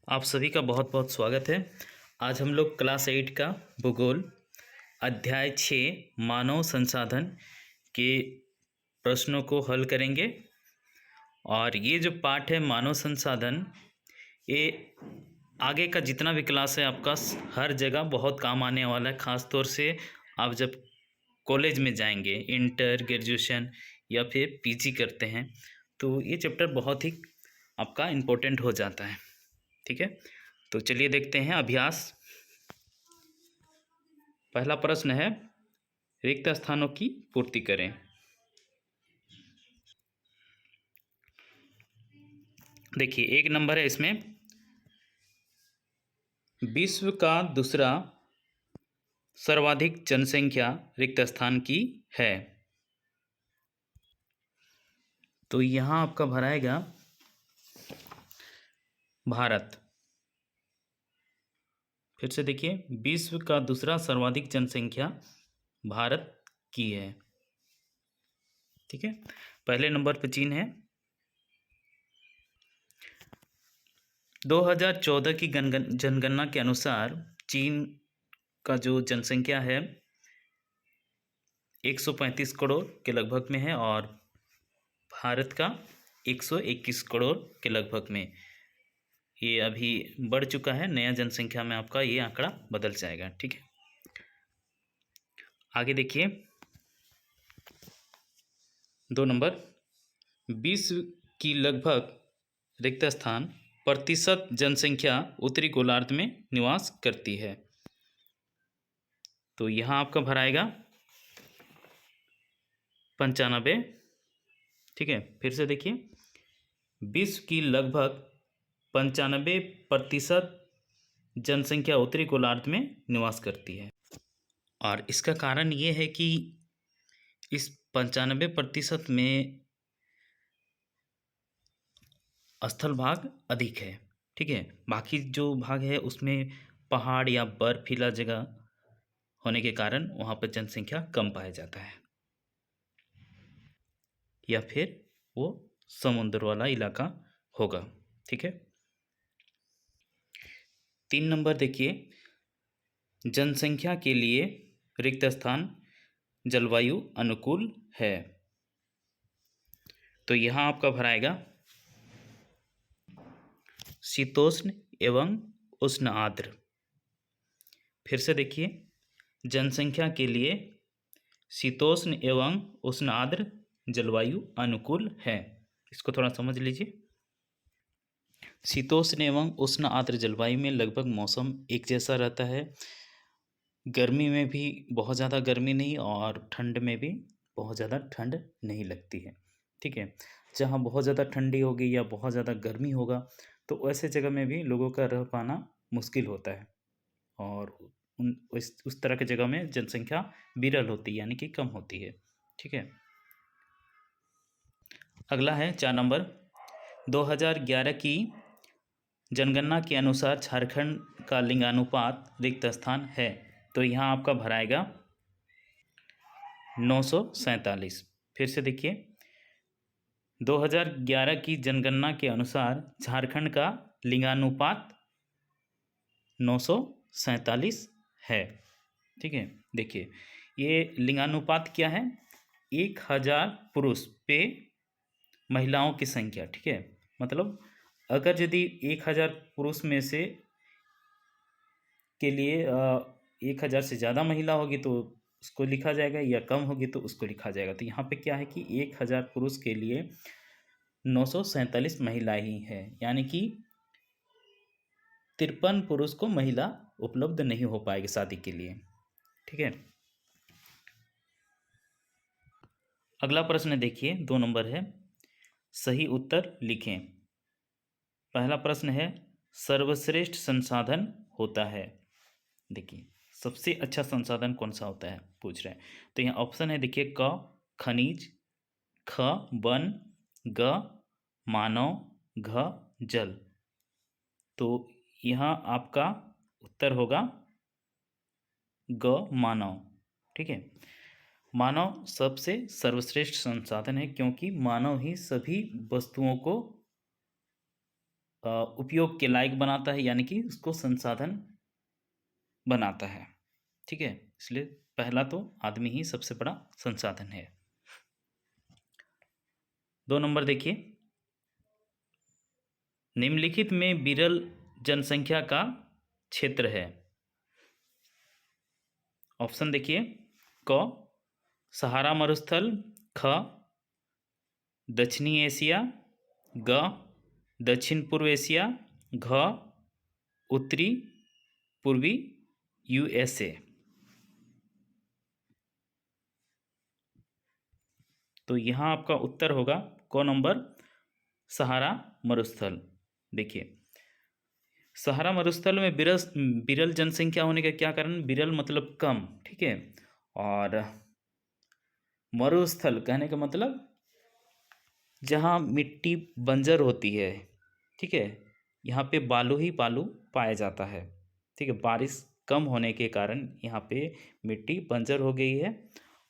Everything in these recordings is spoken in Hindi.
आप सभी का बहुत बहुत स्वागत है। आज हम लोग क्लास 8 का भूगोल अध्याय 6 मानव संसाधन के प्रश्नों को हल करेंगे। और ये जो पाठ है मानव संसाधन, ये आगे का जितना भी क्लास है आपका हर जगह बहुत काम आने वाला है। ख़ास तौर से आप जब कॉलेज में जाएंगे, इंटर ग्रेजुएशन या फिर पीजी करते हैं, तो ये चैप्टर बहुत ही आपका इम्पोर्टेंट हो जाता है। ठीक है, तो चलिए देखते हैं अभ्यास। पहला प्रश्न है, रिक्त स्थानों की पूर्ति करें। देखिए, एक नंबर है इसमें, विश्व का दूसरा सर्वाधिक जनसंख्या रिक्त स्थान की है। तो यहाँ आपका भराएगा भारत। फिर से देखिए, विश्व का दूसरा सर्वाधिक जनसंख्या भारत की है। ठीक है, पहले नंबर पर चीन है। 2014 की जनगणना के अनुसार चीन का जो जनसंख्या है 135 करोड़ के लगभग में है और भारत का 121 करोड़ के लगभग में। ये अभी बढ़ चुका है, नया जनसंख्या में आपका ये आंकड़ा बदल जाएगा। ठीक है, आगे देखिए 2 नंबर, विश्व की लगभग रिक्त स्थान प्रतिशत जनसंख्या उत्तरी गोलार्ध में निवास करती है। तो यहाँ आपका भराएगा 95। ठीक है, फिर से देखिए, विश्व की लगभग 95% जनसंख्या उत्तरी गोलार्ध में निवास करती है। और इसका कारण ये है कि इस 95% में स्थल भाग अधिक है। ठीक है, बाकी जो भाग है उसमें पहाड़ या बर्फीला जगह होने के कारण वहाँ पर जनसंख्या कम पाया जाता है, या फिर वो समुद्र वाला इलाका होगा। ठीक है, 3 नंबर देखिए, जनसंख्या के लिए रिक्त स्थान जलवायु अनुकूल है। तो यहाँ आपका भराएगा शीतोष्ण एवं उष्ण आर्द्र। फिर से देखिए, जनसंख्या के लिए शीतोष्ण एवं उष्ण आर्द्र जलवायु अनुकूल है। इसको थोड़ा समझ लीजिए। शीतोष्ण एवं उष्ण आर्द्र जलवायु में लगभग मौसम एक जैसा रहता है। गर्मी में भी बहुत ज़्यादा गर्मी नहीं और ठंड में भी बहुत ज़्यादा ठंड नहीं लगती है। ठीक है, जहाँ बहुत ज़्यादा ठंडी होगी या बहुत ज़्यादा गर्मी होगा तो ऐसे जगह में भी लोगों का रह पाना मुश्किल होता है और उस तरह की जगह में जनसंख्या विरल होती है, यानी कि कम होती है। ठीक है, अगला है 4 नंबर, 2011 की जनगणना के अनुसार झारखंड का लिंगानुपात रिक्त स्थान है। तो यहाँ आपका भराएगा 947। फिर से देखिए, 2011 की जनगणना के अनुसार झारखंड का लिंगानुपात 947 है। ठीक है, देखिए ये लिंगानुपात क्या है, 1000 पुरुष पे महिलाओं की संख्या। ठीक है, मतलब अगर यदि 1000 पुरुष में से के लिए 1000 से ज़्यादा महिला होगी तो उसको लिखा जाएगा, या कम होगी तो उसको लिखा जाएगा। तो यहाँ पे क्या है कि 1000 पुरुष के लिए 947 महिला ही है, यानी कि 53 पुरुष को महिला उपलब्ध नहीं हो पाएगी शादी के लिए। ठीक है, अगला प्रश्न देखिए 2 नंबर है, सही उत्तर लिखें। पहला प्रश्न है, सर्वश्रेष्ठ संसाधन होता है। देखिए, सबसे अच्छा संसाधन कौन सा होता है पूछ रहे हैं। तो यहाँ ऑप्शन है, देखिए, क खनिज, ख वन, ग मानव, घ जल। तो यहाँ आपका उत्तर होगा ग मानव। ठीक है, मानव सबसे सर्वश्रेष्ठ संसाधन है क्योंकि मानव ही सभी वस्तुओं को उपयोग के लायक बनाता है, यानी कि उसको संसाधन बनाता है। ठीक है, इसलिए पहला तो आदमी ही सबसे बड़ा संसाधन है। 2 नंबर देखिए, निम्नलिखित में विरल जनसंख्या का क्षेत्र है। ऑप्शन देखिए, क सहारा मरुस्थल, ख दक्षिणी एशिया, ग दक्षिण पूर्व एशिया, घ उत्तरी पूर्वी यूएसए। तो यहाँ आपका उत्तर होगा क नंबर, सहारा मरुस्थल। देखिए, सहारा मरुस्थल में विरल जनसंख्या होने का क्या कारण? विरल मतलब कम, ठीक है, और मरुस्थल कहने का मतलब जहाँ मिट्टी बंजर होती है, ठीक है, यहाँ पे बालू ही बालू पाया जाता है। ठीक है, बारिश कम होने के कारण यहाँ पे मिट्टी बंजर हो गई है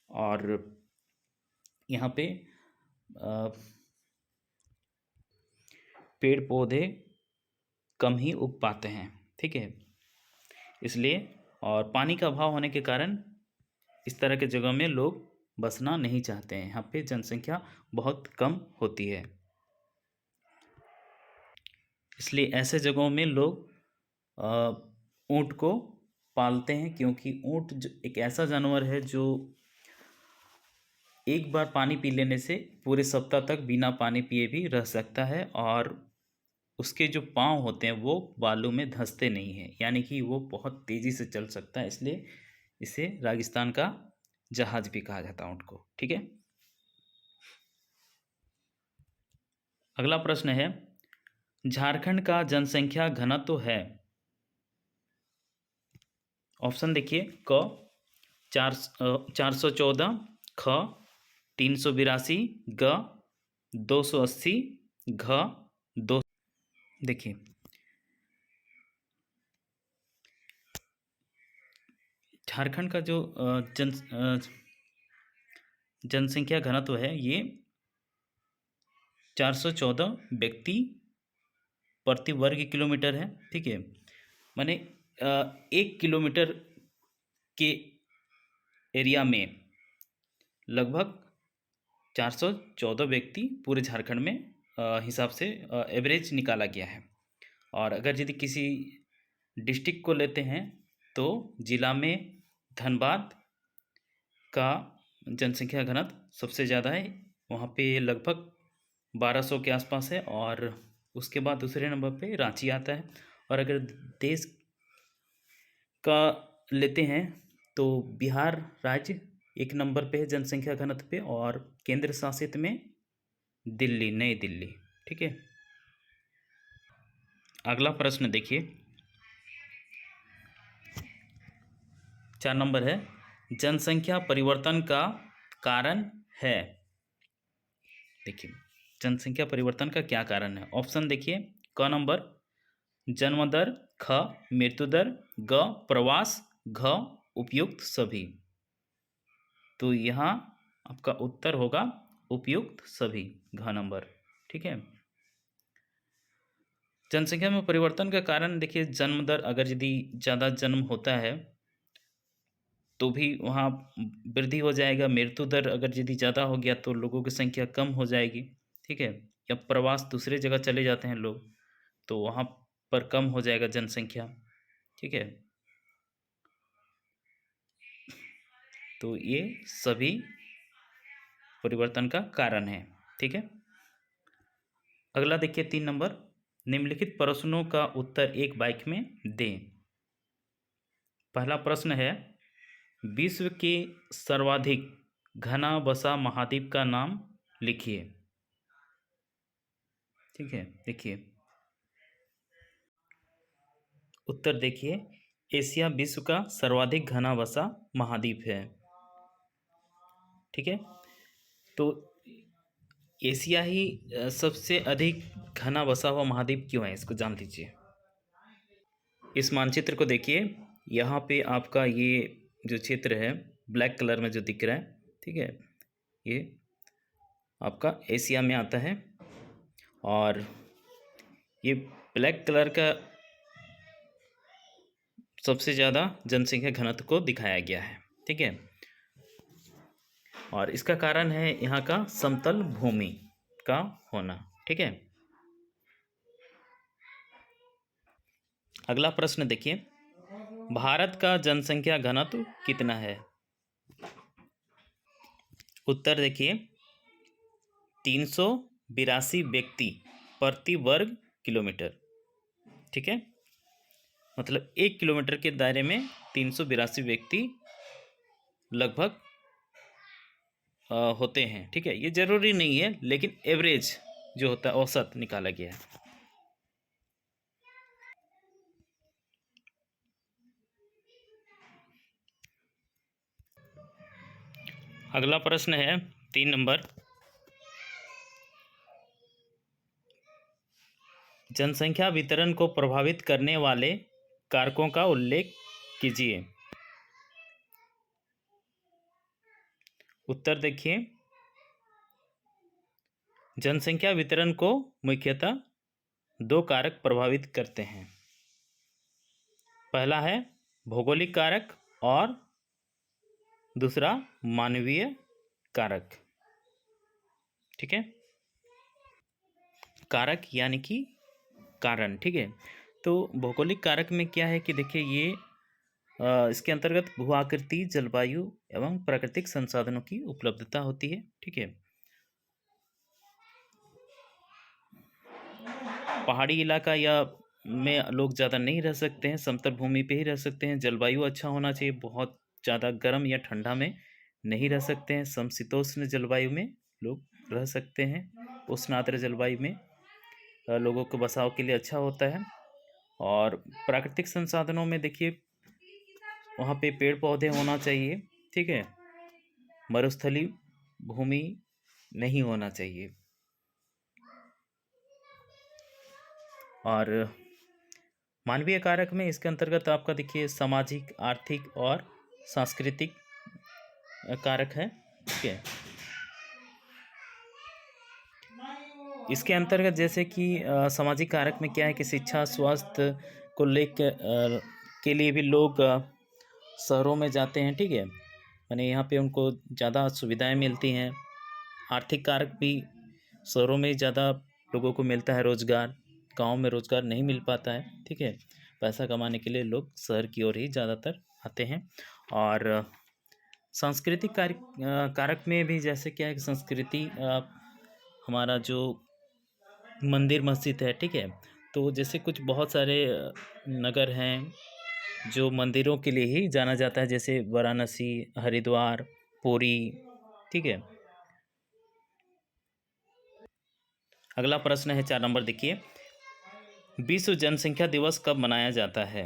और यहाँ पे पेड़ पौधे कम ही उग पाते हैं। ठीक है, इसलिए और पानी का अभाव होने के कारण इस तरह के जगह में लोग बसना नहीं चाहते हैं। यहाँ पे जनसंख्या बहुत कम होती है, इसलिए ऐसे जगहों में लोग ऊँट को पालते हैं, क्योंकि ऊँट एक ऐसा जानवर है जो एक बार पानी पी लेने से पूरे सप्ताह तक बिना पानी पिए भी रह सकता है, और उसके जो पाँव होते हैं वो बालू में धंसते नहीं हैं, यानी कि वो बहुत तेज़ी से चल सकता है। इसलिए इसे रेगिस्तान का जहाज भी कहा जाता है ऊँट को। ठीक है, अगला प्रश्न है, झारखंड का जनसंख्या घनत्व है। ऑप्शन देखिए, क 414, ख 382, ग 280, घ 2। देखिए, झारखंड का जो जनसंख्या घनत्व है ये 414 व्यक्ति प्रति वर्ग किलोमीटर है। ठीक है, माने 1 किलोमीटर के एरिया में लगभग 414 व्यक्ति पूरे झारखंड में हिसाब से एवरेज निकाला गया है। और अगर यदि किसी डिस्ट्रिक्ट को लेते हैं तो जिला में धनबाद का जनसंख्या घनत्व सबसे ज़्यादा है, वहाँ पे लगभग 1200 के आसपास है, और उसके बाद दूसरे नंबर पे रांची आता है। और अगर देश का लेते हैं तो बिहार राज्य 1 नंबर पे है जनसंख्या घनत्व पे, और केंद्र शासित में दिल्ली, नई दिल्ली। ठीक है, अगला प्रश्न देखिए, 4 नंबर है, जनसंख्या परिवर्तन का कारण है। देखिए, जनसंख्या परिवर्तन का क्या कारण है? ऑप्शन देखिए, क नंबर जन्म दर, ख मृत्यु दर, ग प्रवास, घ उपयुक्त सभी। तो यहाँ आपका उत्तर होगा उपयुक्त सभी, घ नंबर। ठीक है, जनसंख्या में परिवर्तन का कारण देखिए, जन्म दर अगर यदि ज़्यादा जन्म होता है तो भी वहाँ वृद्धि हो जाएगा। मृत्यु दर अगर यदि ज़्यादा हो गया तो लोगों की संख्या कम हो जाएगी। ठीक है, या प्रवास दूसरे जगह चले जाते हैं लोग, तो वहाँ पर कम हो जाएगा जनसंख्या। ठीक है, तो ये सभी परिवर्तन का कारण है। ठीक है, अगला देखिए 3 नंबर, निम्नलिखित प्रश्नों का उत्तर एक वाक्य में दें। पहला प्रश्न है, विश्व के सर्वाधिक घना बसा महाद्वीप का नाम लिखिए। ठीक है, देखिए उत्तर देखिए, एशिया विश्व का सर्वाधिक घना बसा महाद्वीप है। ठीक है, तो एशिया ही सबसे अधिक घना बसा हुआ महाद्वीप क्यों है, इसको जान लीजिए। इस मानचित्र को देखिए, यहाँ पे आपका ये जो क्षेत्र है ब्लैक कलर में जो दिख रहा है, ठीक है, ये आपका एशिया में आता है, और ये ब्लैक कलर का सबसे ज़्यादा जनसंख्या घनत्व को दिखाया गया है। ठीक है, और इसका कारण है यहाँ का समतल भूमि का होना। ठीक है, अगला प्रश्न देखिए, भारत का जनसंख्या घनत्व कितना है? उत्तर देखिए, 382 व्यक्ति प्रति वर्ग किलोमीटर। ठीक है, मतलब 1 किलोमीटर के दायरे में 382 व्यक्ति लगभग होते हैं। ठीक है, ये जरूरी नहीं है, लेकिन एवरेज जो होता है औसत निकाला गया है। अगला प्रश्न है 3 नंबर, जनसंख्या वितरण को प्रभावित करने वाले कारकों का उल्लेख कीजिए। उत्तर देखिए, जनसंख्या वितरण को मुख्यतः 2 कारक प्रभावित करते हैं। पहला है भौगोलिक कारक और दूसरा मानवीय कारक। ठीक है, कारक यानी कि कारण। ठीक है, तो भौगोलिक कारक में क्या है कि देखिए ये इसके अंतर्गत भू आकृति, जलवायु एवं प्राकृतिक संसाधनों की उपलब्धता होती है। ठीक है, पहाड़ी इलाका या में लोग ज़्यादा नहीं रह सकते हैं, समतल भूमि पे ही रह सकते हैं। जलवायु अच्छा होना चाहिए, बहुत ज़्यादा गर्म या ठंडा में नहीं रह सकते हैं। समशीतोष्ण जलवायु में लोग रह सकते हैं। उष्ण आर्द्र जलवायु में लोगों को बसाव के लिए अच्छा होता है। और प्राकृतिक संसाधनों में देखिए वहाँ पे पेड़ पौधे होना चाहिए। ठीक है, मरुस्थली भूमि नहीं होना चाहिए। और मानवीय कारक में इसके अंतर्गत आपका देखिए सामाजिक, आर्थिक और सांस्कृतिक कारक है। ठीक है, इसके अंतर्गत जैसे कि सामाजिक कारक में क्या है कि शिक्षा, स्वास्थ्य को लेकर के लिए भी लोग शहरों में जाते हैं। ठीक है, यानी यहाँ पे उनको ज़्यादा सुविधाएं मिलती हैं। आर्थिक कारक भी शहरों में ज़्यादा लोगों को मिलता है रोज़गार, गांव में रोज़गार नहीं मिल पाता है। ठीक है, पैसा कमाने के लिए लोग शहर की ओर ही ज़्यादातर आते हैं। और सांस्कृतिक कारक में भी जैसे क्या है कि संस्कृति, हमारा जो मंदिर मस्जिद है। ठीक है, तो जैसे कुछ बहुत सारे नगर हैं जो मंदिरों के लिए ही जाना जाता है, जैसे वाराणसी, हरिद्वार, पुरी। ठीक है, अगला प्रश्न है 4 नंबर, देखिए, विश्व जनसंख्या दिवस कब मनाया जाता है?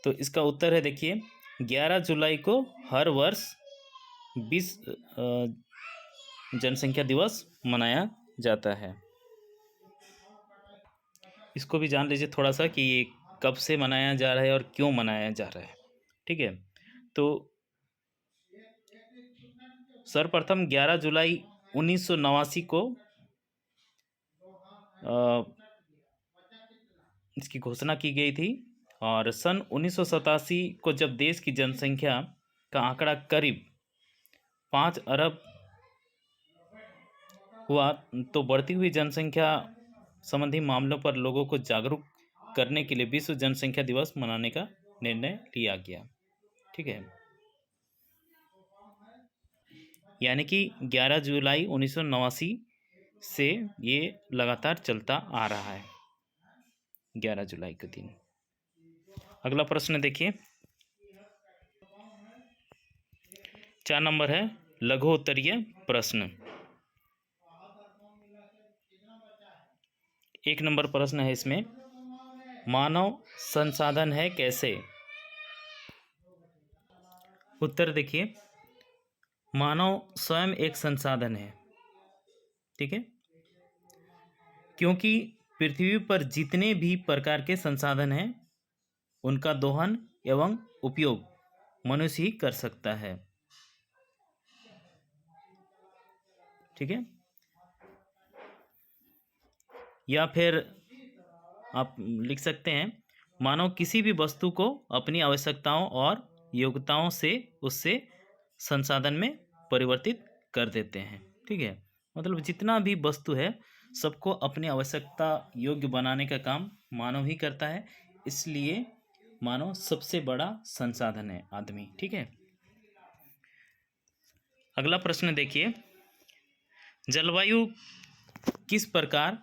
तो इसका उत्तर है देखिए, 11 जुलाई को हर वर्ष विश्व जनसंख्या दिवस मनाया जाता है। इसको भी जान लीजिए थोड़ा सा कि ये कब से मनाया जा रहा है और क्यों मनाया जा रहा है। ठीक है, तो सर्वप्रथम 11 जुलाई 1989 को इसकी घोषणा की गई थी। और सन 1987 को जब देश की जनसंख्या का आंकड़ा करीब 5 अरब हुआ, तो बढ़ती हुई जनसंख्या संबंधी मामलों पर लोगों को जागरूक करने के लिए विश्व जनसंख्या दिवस मनाने का निर्णय लिया गया। ठीक है, यानी कि 11 जुलाई 1989 से ये लगातार चलता आ रहा है, 11 जुलाई के दिन। अगला प्रश्न देखिए, 4 नंबर है लघु उत्तरीय प्रश्न। 1 नंबर प्रश्न है इसमें, मानव संसाधन है कैसे? उत्तर देखिए, मानव स्वयं एक संसाधन है। ठीक है, क्योंकि पृथ्वी पर जितने भी प्रकार के संसाधन हैं उनका दोहन एवं उपयोग मनुष्य ही कर सकता है। ठीक है, या फिर आप लिख सकते हैं, मानव किसी भी वस्तु को अपनी आवश्यकताओं और योग्यताओं से उससे संसाधन में परिवर्तित कर देते हैं। ठीक है, मतलब जितना भी वस्तु है सबको अपनी आवश्यकता योग्य बनाने का काम मानव ही करता है, इसलिए मानव सबसे बड़ा संसाधन है, आदमी। ठीक है, अगला प्रश्न देखिए, जलवायु किस प्रकार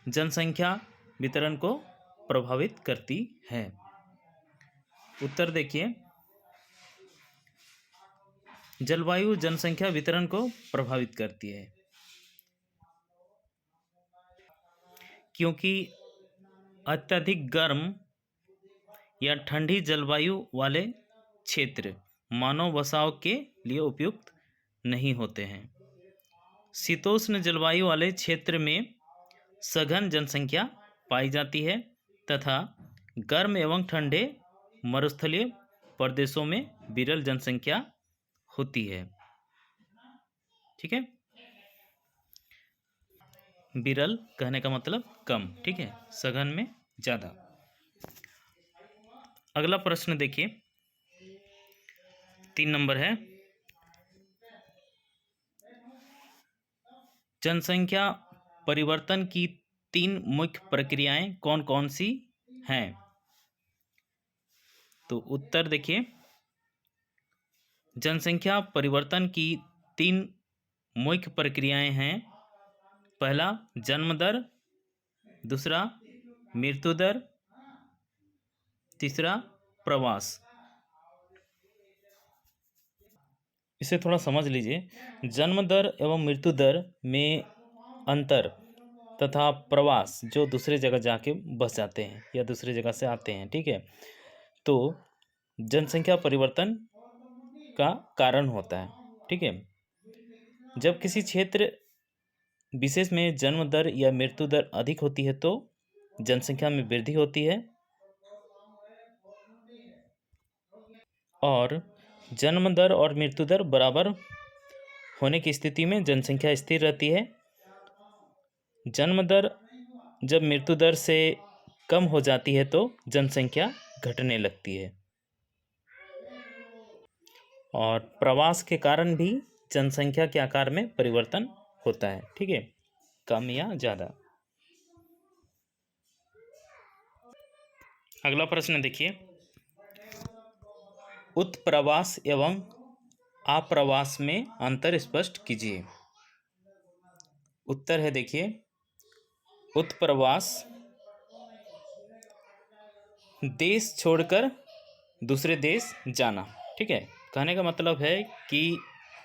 जनसंख्या वितरण को प्रभावित करती है? उत्तर देखिए, जलवायु जनसंख्या वितरण को प्रभावित करती है क्योंकि अत्यधिक गर्म या ठंडी जलवायु वाले क्षेत्र मानव बसाव के लिए उपयुक्त नहीं होते हैं। शीतोष्ण जलवायु वाले क्षेत्र में सघन जनसंख्या पाई जाती है तथा गर्म एवं ठंडे मरुस्थलीय प्रदेशों में विरल जनसंख्या होती है। ठीक है, विरल कहने का मतलब कम। ठीक है, सघन में ज़्यादा। अगला प्रश्न देखिए, 3 नंबर है, जनसंख्या परिवर्तन की 3 मुख्य प्रक्रियाएं कौन कौन सी हैं? तो उत्तर देखिए, जनसंख्या परिवर्तन की 3 मुख्य प्रक्रियाएं हैं। पहला जन्म दर, दूसरा मृत्यु दर, तीसरा प्रवास। इसे थोड़ा समझ लीजिए। जन्म दर एवं मृत्यु दर में अंतर तथा प्रवास, जो दूसरे जगह जाके बस जाते हैं या दूसरी जगह से आते हैं। ठीक है, तो जनसंख्या परिवर्तन का कारण होता है। ठीक है, जब किसी क्षेत्र विशेष में जन्म दर या मृत्यु दर अधिक होती है तो जनसंख्या में वृद्धि होती है, और जन्म दर और मृत्यु दर बराबर होने की स्थिति में जनसंख्या स्थिर रहती है। जन्म दर जब मृत्यु दर से कम हो जाती है तो जनसंख्या घटने लगती है, और प्रवास के कारण भी जनसंख्या के आकार में परिवर्तन होता है। ठीक है, कम या ज़्यादा। अगला प्रश्न देखिए, उत्प्रवास एवं आप्रवास में अंतर स्पष्ट कीजिए। उत्तर है देखिए, उत्प्रवास देश छोड़कर दूसरे देश जाना। ठीक है, कहने का मतलब है कि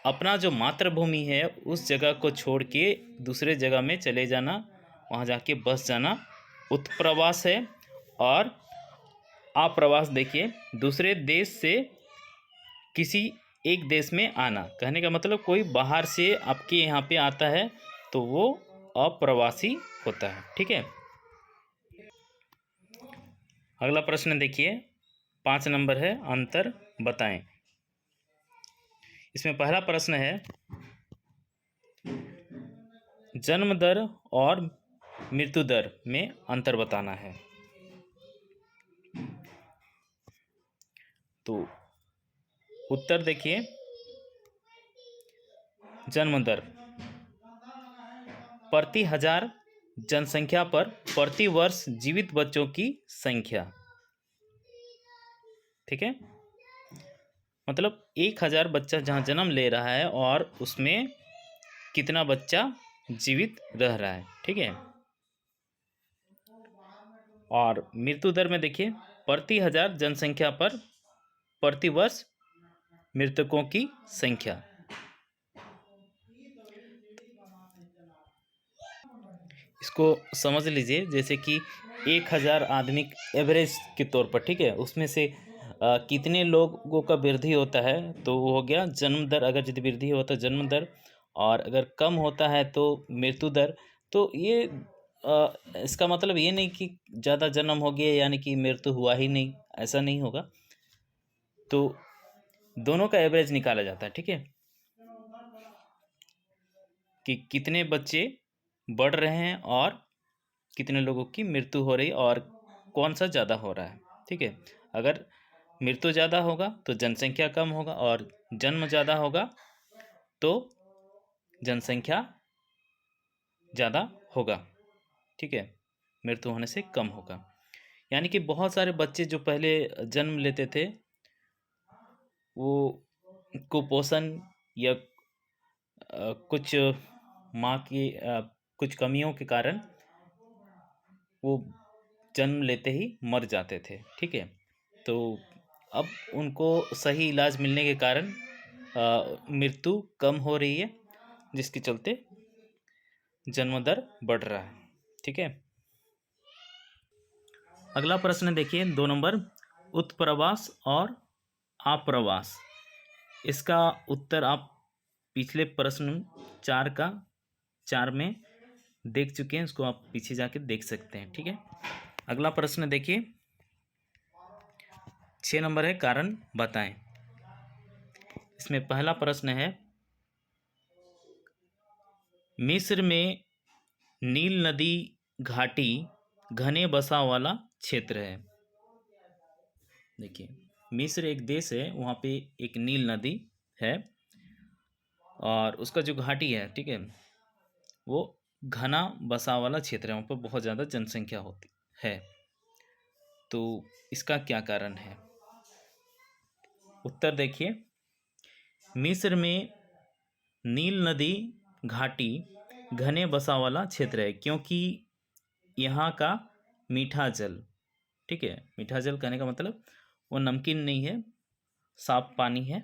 अपना जो मातृभूमि है उस जगह को छोड़ के दूसरे जगह में चले जाना, वहाँ जाके बस जाना उत्प्रवास है। और आप्रवास देखिए, दूसरे देश से किसी एक देश में आना। कहने का मतलब कोई बाहर से आपके यहाँ पे आता है तो वो अप्रवासी होता है। ठीक है, अगला प्रश्न देखिए, 5 नंबर है, अंतर बताएं। इसमें पहला प्रश्न है, जन्म दर और मृत्यु दर में अंतर बताना है। तो उत्तर देखिए, जन्म दर प्रति हजार जनसंख्या पर प्रति वर्ष जीवित बच्चों की संख्या। ठीक है, मतलब 1000 बच्चा जहाँ जन्म ले रहा है और उसमें कितना बच्चा जीवित रह रहा है। ठीक है, और मृत्यु दर में देखिए, प्रति 1000 जनसंख्या पर प्रति वर्ष मृतकों की संख्या। इसको समझ लीजिए जैसे कि 1000 आदमी एवरेज के तौर पर। ठीक है, उसमें से कितने लोगों का वृद्धि होता है तो वो हो गया जन्म दर। अगर यदि वृद्धि हो तो जन्म दर, और अगर कम होता है तो मृत्यु दर। तो ये इसका मतलब ये नहीं कि ज़्यादा जन्म हो गया यानी कि मृत्यु हुआ ही नहीं, ऐसा नहीं होगा। तो दोनों का एवरेज निकाला जाता है। ठीक है, कि कितने बच्चे बढ़ रहे हैं और कितने लोगों की मृत्यु हो रही और कौन सा ज़्यादा हो रहा है। ठीक है, अगर मृत्यु ज़्यादा होगा तो जनसंख्या कम होगा, और जन्म ज़्यादा होगा तो जनसंख्या ज़्यादा होगा। ठीक है, मृत्यु होने से कम होगा। यानी कि बहुत सारे बच्चे जो पहले जन्म लेते थे वो कुपोषण या कुछ माँ की कुछ कमियों के कारण वो जन्म लेते ही मर जाते थे। ठीक है, तो अब उनको सही इलाज मिलने के कारण मृत्यु कम हो रही है, जिसके चलते जन्म दर बढ़ रहा है। ठीक है, अगला प्रश्न देखिए 2 नंबर, उत्प्रवास और आप्रवास। इसका उत्तर आप पिछले प्रश्न 4 में देख चुके हैं, इसको आप पीछे जाके देख सकते हैं। ठीक है, अगला प्रश्न देखिए 6 नंबर है, कारण बताएं। इसमें पहला प्रश्न है, मिस्र में नील नदी घाटी घने बसा वाला क्षेत्र है। देखिए, मिस्र एक देश है, वहाँ पे एक नील नदी है और उसका जो घाटी है, ठीक है, वो घना बसा वाला क्षेत्र है, वहाँ पर बहुत ज़्यादा जनसंख्या होती है। तो इसका क्या कारण है? उत्तर देखिए, मिस्र में नील नदी घाटी घने बसा वाला क्षेत्र है क्योंकि यहाँ का मीठा जल, ठीक है, मीठा जल कहने का मतलब वो नमकीन नहीं है, साफ पानी है,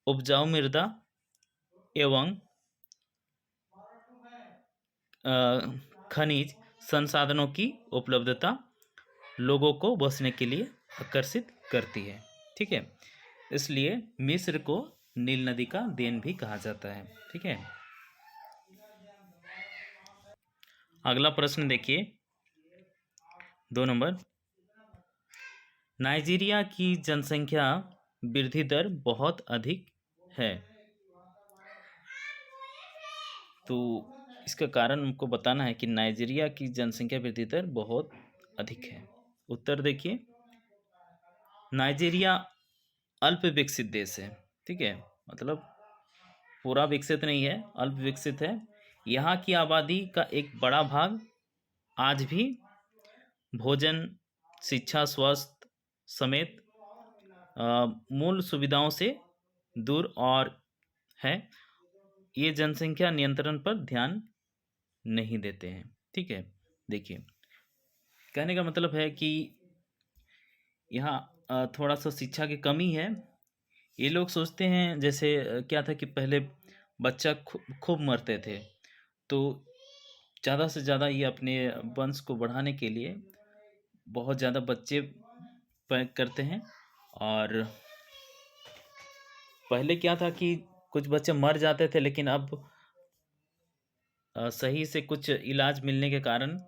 उपजाऊ मृदा एवं खनिज संसाधनों की उपलब्धता लोगों को बसने के लिए आकर्षित करती है। ठीक है, इसलिए मिस्र को नील नदी का देन भी कहा जाता है। ठीक है, अगला प्रश्न देखिए 2 नंबर, नाइजीरिया की जनसंख्या वृद्धि दर बहुत अधिक है, तो इसका कारण हमको बताना है कि नाइजीरिया की जनसंख्या वृद्धि दर बहुत अधिक है। उत्तर देखिए, नाइजीरिया अल्प विकसित देश है। ठीक है, मतलब पूरा विकसित नहीं है, अल्प विकसित है। यहाँ की आबादी का एक बड़ा भाग आज भी भोजन, शिक्षा, स्वास्थ्य समेत मूल सुविधाओं से दूर और है। ये जनसंख्या नियंत्रण पर ध्यान नहीं देते हैं। ठीक है, देखिए, कहने का मतलब है कि यहाँ थोड़ा सा शिक्षा की कमी है। ये लोग सोचते हैं जैसे क्या था कि पहले बच्चा खूब मरते थे, तो ज़्यादा से ज़्यादा ये अपने वंश को बढ़ाने के लिए बहुत ज़्यादा बच्चे करते हैं। और पहले क्या था कि कुछ बच्चे मर जाते थे, लेकिन अब सही से कुछ इलाज मिलने के कारण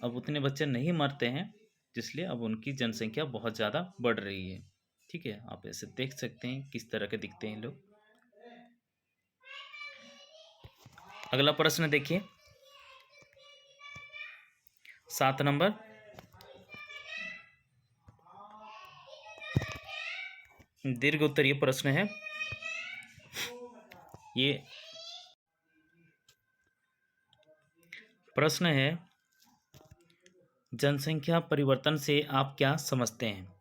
अब उतने बच्चे नहीं मरते हैं, इसलिए अब उनकी जनसंख्या बहुत ज़्यादा बढ़ रही है। ठीक है, आप ऐसे देख सकते हैं किस तरह के दिखते हैं लोग। अगला प्रश्न देखिए 7 नंबर, दीर्घ उत्तरीय प्रश्न है ये। प्रश्न है, जनसंख्या परिवर्तन से आप क्या समझते हैं?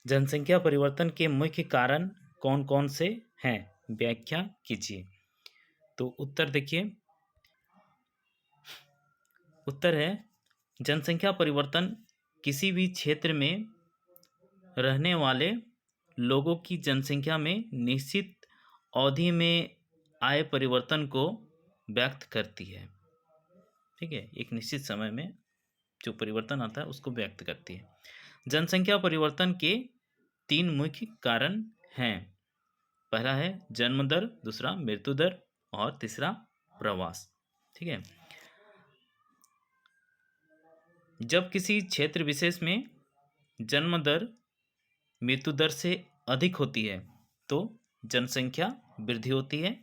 जनसंख्या परिवर्तन के मुख्य कारण कौन कौन से हैं, व्याख्या कीजिए। तो उत्तर देखिए, उत्तर है, जनसंख्या परिवर्तन किसी भी क्षेत्र में रहने वाले लोगों की जनसंख्या में निश्चित अवधि में आए परिवर्तन को व्यक्त करती है। ठीक है, एक निश्चित समय में जो परिवर्तन आता है उसको व्यक्त करती है। जनसंख्या परिवर्तन के 3 मुख्य कारण हैं। पहला है जन्म दर, दूसरा मृत्यु दर और तीसरा प्रवास। ठीक है, जब किसी क्षेत्र विशेष में जन्म दर मृत्यु दर से अधिक होती है तो जनसंख्या वृद्धि होती है,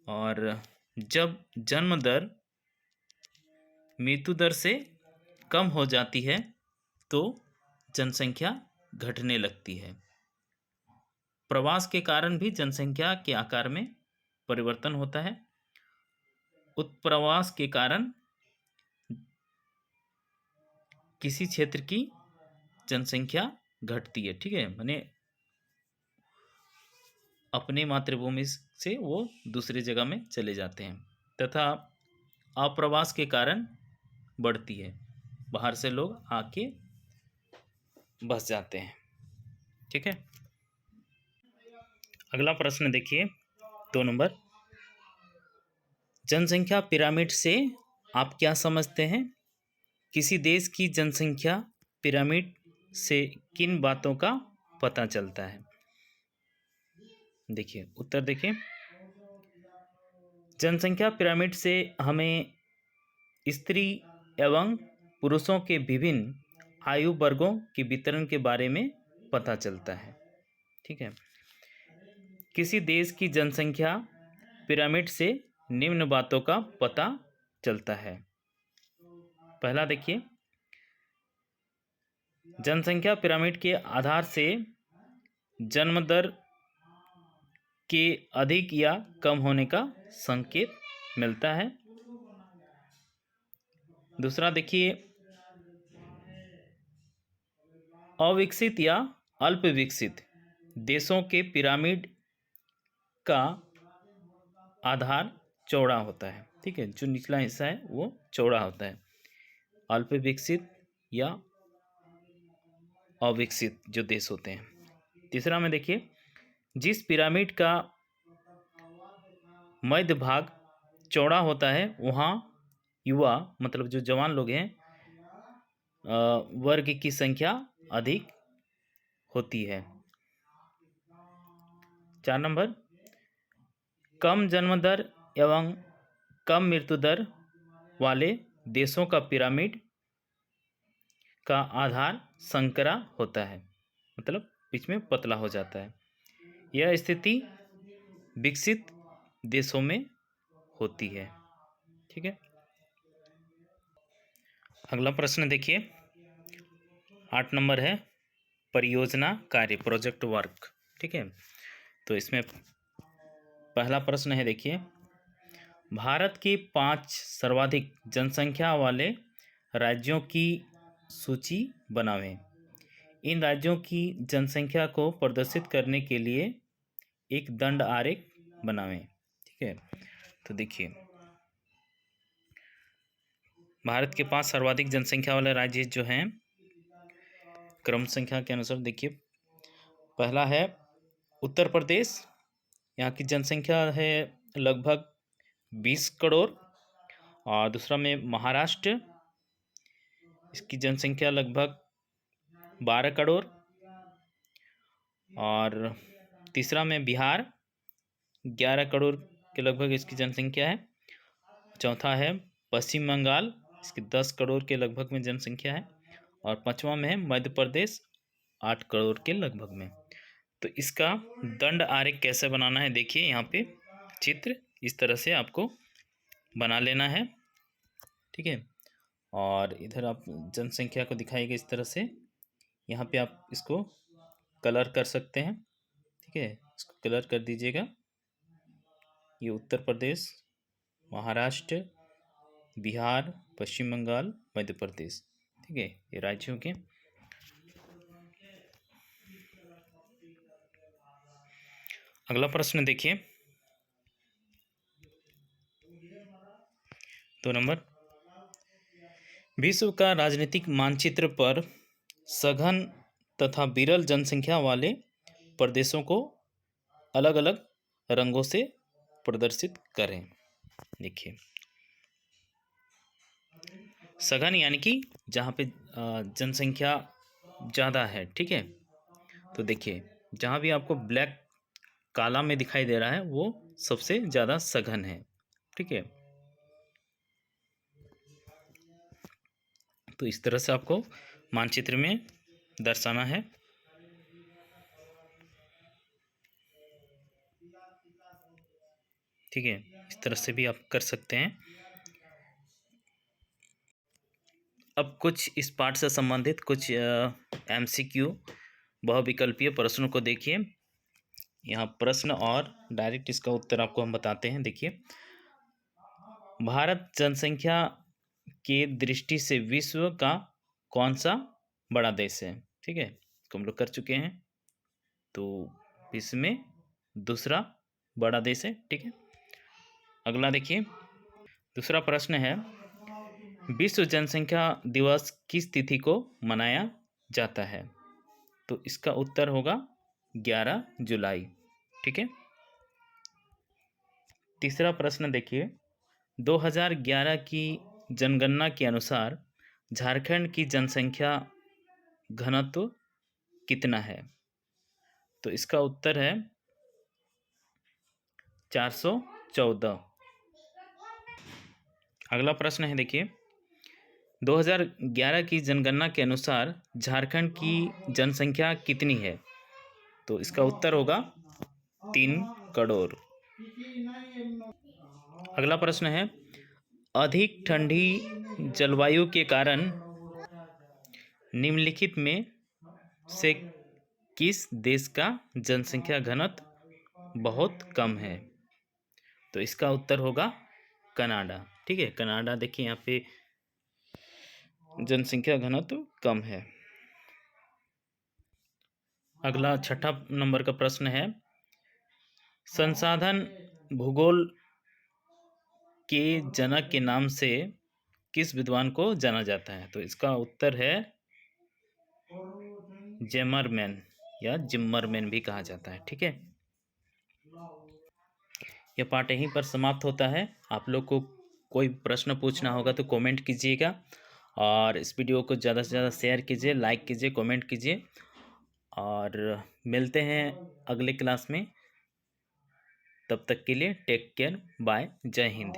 और जब जन्म दर मृत्यु दर से कम हो जाती है तो जनसंख्या घटने लगती है। प्रवास के कारण भी जनसंख्या के आकार में परिवर्तन होता है। उत्प्रवास के कारण किसी क्षेत्र की जनसंख्या घटती है, ठीक है, माने अपनी मातृभूमि से वो दूसरी जगह में चले जाते हैं। तथा अप्रवास के कारण बढ़ती है, बाहर से लोग आके बस जाते हैं, ठीक है। अगला प्रश्न देखिए 2 नंबर, जनसंख्या पिरामिड से आप क्या समझते हैं? किसी देश की जनसंख्या पिरामिड से किन बातों का पता चलता है? देखिए उत्तर देखिए, जनसंख्या पिरामिड से हमें स्त्री एवं पुरुषों के विभिन्न आयु वर्गों के वितरण के बारे में पता चलता है, ठीक है। किसी देश की जनसंख्या पिरामिड से निम्न बातों का पता चलता है। पहला देखिए, जनसंख्या पिरामिड के आधार से जन्म दर के अधिक या कम होने का संकेत मिलता है। दूसरा देखिए, अविकसित या अल्प विकसित देशों के पिरामिड का आधार चौड़ा होता है, ठीक है, जो निचला हिस्सा है वो चौड़ा होता है। अल्प विकसित या अविकसित जो देश होते हैं। तीसरा में देखिए, जिस पिरामिड का मध्य भाग चौड़ा होता है वहाँ युवा मतलब जो जवान लोग हैं वर्ग की संख्या अधिक होती है। 4 नंबर, कम जन्म दर एवं कम मृत्यु दर वाले देशों का पिरामिड का आधार संकरा होता है, मतलब बीच में पतला हो जाता है। यह स्थिति विकसित देशों में होती है, ठीक है। अगला प्रश्न देखिए 8 नंबर है, परियोजना कार्य प्रोजेक्ट वर्क, ठीक है। तो इसमें पहला प्रश्न है देखिए, भारत की 5 सर्वाधिक जनसंख्या वाले राज्यों की सूची बनावें। इन राज्यों की जनसंख्या को प्रदर्शित करने के लिए एक दंड आरेख बनावें, ठीक है। तो देखिए, भारत के 5 सर्वाधिक जनसंख्या वाले राज्य जो हैं क्रम संख्या के अनुसार देखिए, पहला है उत्तर प्रदेश, यहाँ की जनसंख्या है लगभग 20 करोड़। और दूसरा में महाराष्ट्र, इसकी जनसंख्या लगभग 12 करोड़। और तीसरा में बिहार, 11 करोड़ के लगभग इसकी जनसंख्या है। चौथा है पश्चिम बंगाल, इसकी 10 करोड़ के लगभग में जनसंख्या है। और पांचवा में है मध्य प्रदेश, 8 करोड़ के लगभग में। तो इसका दंड आरेख कैसे बनाना है देखिए, यहाँ पे चित्र इस तरह से आपको बना लेना है, ठीक है। और इधर आप जनसंख्या को दिखाइएगा इस तरह से, यहाँ पे आप इसको कलर कर सकते हैं, ठीक है, इसको कलर कर दीजिएगा। ये उत्तर प्रदेश, महाराष्ट्र, बिहार, पश्चिम बंगाल, मध्य प्रदेश, ठीक है, ये राज्यों के। अगला प्रश्न देखिए 2 नंबर, विश्व का राजनीतिक मानचित्र पर सघन तथा विरल जनसंख्या वाले प्रदेशों को अलग अलग रंगों से प्रदर्शित करें। देखिए, सघन यानी कि जहाँ पे जनसंख्या ज़्यादा है, ठीक है। तो देखिए, जहाँ भी आपको ब्लैक काला में दिखाई दे रहा है वो सबसे ज़्यादा सघन है, ठीक है। तो इस तरह से आपको मानचित्र में दर्शाना है, ठीक है। इस तरह से भी आप कर सकते हैं। अब कुछ इस पाठ से संबंधित कुछ MCQ बहुविकल्पीय प्रश्नों को देखिए। यहाँ प्रश्न और डायरेक्ट इसका उत्तर आपको हम बताते हैं। देखिए, भारत जनसंख्या के दृष्टि से विश्व का कौन सा बड़ा देश है? ठीक है, इसको हम लोग कर चुके हैं। तो विश्व में दूसरा बड़ा देश है। ठीक है, अगला देखिए, दूसरा प्रश्न है, विश्व जनसंख्या दिवस किस तिथि को मनाया जाता है? तो इसका उत्तर होगा 11 जुलाई। ठीक है, तीसरा प्रश्न देखिए, 2011 की जनगणना के अनुसार झारखंड की जनसंख्या घनत्व कितना है? तो इसका उत्तर है 414। अगला प्रश्न है, देखिए, 2011 की जनगणना के अनुसार झारखंड की जनसंख्या कितनी है? तो इसका उत्तर होगा 3 करोड़। अगला प्रश्न है, अधिक ठंडी जलवायु के कारण निम्नलिखित में से किस देश का जनसंख्या घनत्व बहुत कम है? तो इसका उत्तर होगा कनाडा। ठीक है, कनाडा देखिए यहाँ पे जनसंख्या घनत्व कम है। अगला छठा नंबर का प्रश्न है, संसाधन भूगोल के जनक के नाम से किस विद्वान को जाना जाता है? तो इसका उत्तर है जिमरमैन या जिम्मरमैन भी कहा जाता है। ठीक है, यह पाठ यहीं पर समाप्त होता है। आप लोग को कोई प्रश्न पूछना होगा तो कमेंट कीजिएगा, और इस वीडियो को ज़्यादा से ज़्यादा शेयर कीजिए, लाइक कीजिए, कमेंट कीजिए, और मिलते हैं अगले क्लास में। तब तक के लिए टेक केयर, बाय, जय हिंद।